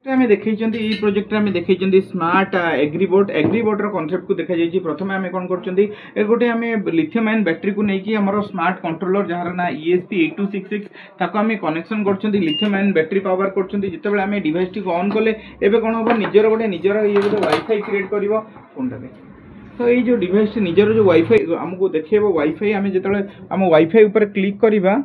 आम देखी प्रोजेक्ट आम देखी स्मार्ट एग्रीबोट कॉन्सेप्ट को देखा जाइए। प्रथम आम कौन कर गोटे आम लिथियम आयन बैटेरी को लेकिन आम स्मार्ट कंट्रोलर जार ना ESP8266 ताको आम कनेक्शन कर लिथियम आयन बैटेरी पावर कर आम डिवाइस टी ऑन कले एवं कौन हम निजर गोटे ये गोटे वाईफाई क्रिएट कर फोन तो ये जो डिवाइस निजर जो वाईफाई आमको देखेब वाईफाई आम जो आम वाईफाई ऊपर क्लिक करवा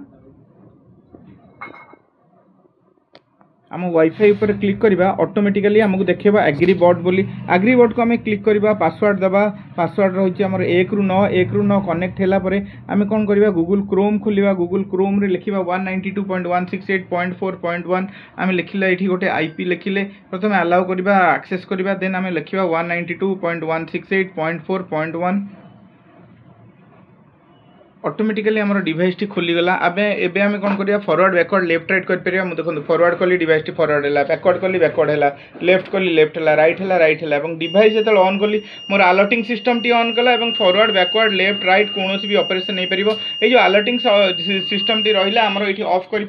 आम वाईफाई ऊपर क्लिक करवा ऑटोमेटिकली आमको देखा एग्रीबोट बोली एग्रीबोट को आम क्लिक करवा पासवर्ड दबा पासवर्ड रही आम 1 ରୁ 9 कनेक्ट है आम कौन करवा गूगल क्रोम खोलिया गूगल क्रोम रे लिखा 192.168.4.1 आम लिखला ये गोटे IP लिखिले प्रथम अलाउ करवा एक्सेस करवा देन आम लिखा 192.168.4.1 ऑटोमेटिकली आम डिवाइस टी खोलीगला एबे आम कौन करिया फॉरवर्ड बैकवर्ड लेफ्ट राइट कर परिया देखो फॉरवर्ड कली डिवाइस टी फॉरवर्ड है बैकवर्ड कली बैकवर्ड है लेफ्ट कली लेफ्ट है राइट है डिवाइस जो ऑन कली मोर अलर्टिंग सिस्टम टी ऑन कला फॉरवर्ड बैकवर्ड लेफ्ट राइट कौन भी ऑपरेशन नहीं पार ये जो अलर्टिंग सिस्टम टी रहा आमर ये ऑफ कर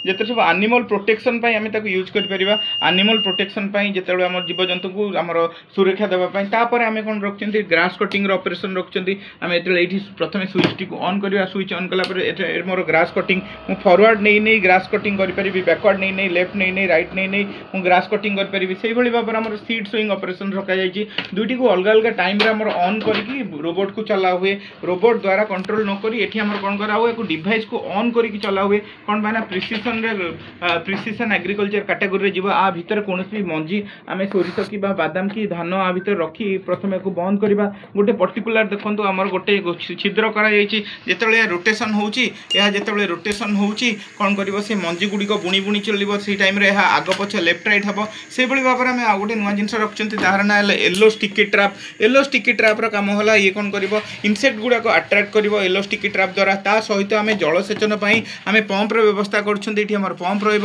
जिते सब एनिमल प्रोटेक्शन आम यूज कर एनिमल प्रोटेक्शन जो आम जीवजंतु को आम सुरक्षा देवाई आम कौन रखते ग्रास कटिंग ऑपरेशन रखते आम ये प्रथम स्विच टी ऑन करवा स्विच ऑन कला मोर ग्रास कटिंग मु फॉरवर्ड नहीं ग्रास कटिंग करि बैकवर्ड नहीं लेफ्ट नहीं राइट नहीं मु ग्रास कटिंग करि से भली भाव आम सीड स्विंग ऑपरेशन रखा जाइए दुईटी को अलग अलग टाइम रे आम ऑन करके रोबोट को चला हुए रोबोट द्वारा कंट्रोल न करी एठी आम कौन करा हुए डिवाइस को ऑन करके चला हुए कौन पाना प्रिसिशन एग्रीकल्चर कैटेगरी रे जीवा आ भीतर कौन भी मंजी आम सोरिष की बादाम की धान आ भीतर रखी प्रथम को बंद करवा गोटे पर्टिकुलर देखो आमर गोटे छिद्र करा जिते रोटेशन होची रोटेशन होची कौन कर मंजी गुड़िक बुणी बुणी चलो से टाइम आग पछ लेफ्ट राइट हम से भाव में आ गए नुआ जिन रखते जार ना येलो स्टिकी ट्राप काम है ये कौन कर इनसेक्ट गुड़ाक अट्राक्ट कर येलो स्टिकी ट्राप द्वारा ता सहित आम जलसेचन आम पंपर व्यवस्था कर पंप रही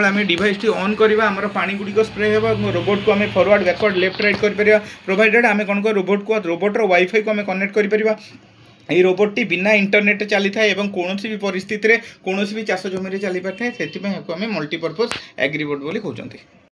आम डिवाइस टी ऑन करवा आम पानी गुड़िक स्प्रे हो रोबोट को आम फॉरवर्ड बैकवर्ड लेफ्ट राइट कर प्रोवाइडेड आम कौन कर रोबोटर वाईफाई को आम कनेक्ट कर ये रोबोट टी बिना इंटरनेट चली था एवं कौन भी परिस्थिति रे कौन भी चाष जमी चली पारे से मल्टीपर्पज एग्रीबोट बोली कहते हैं।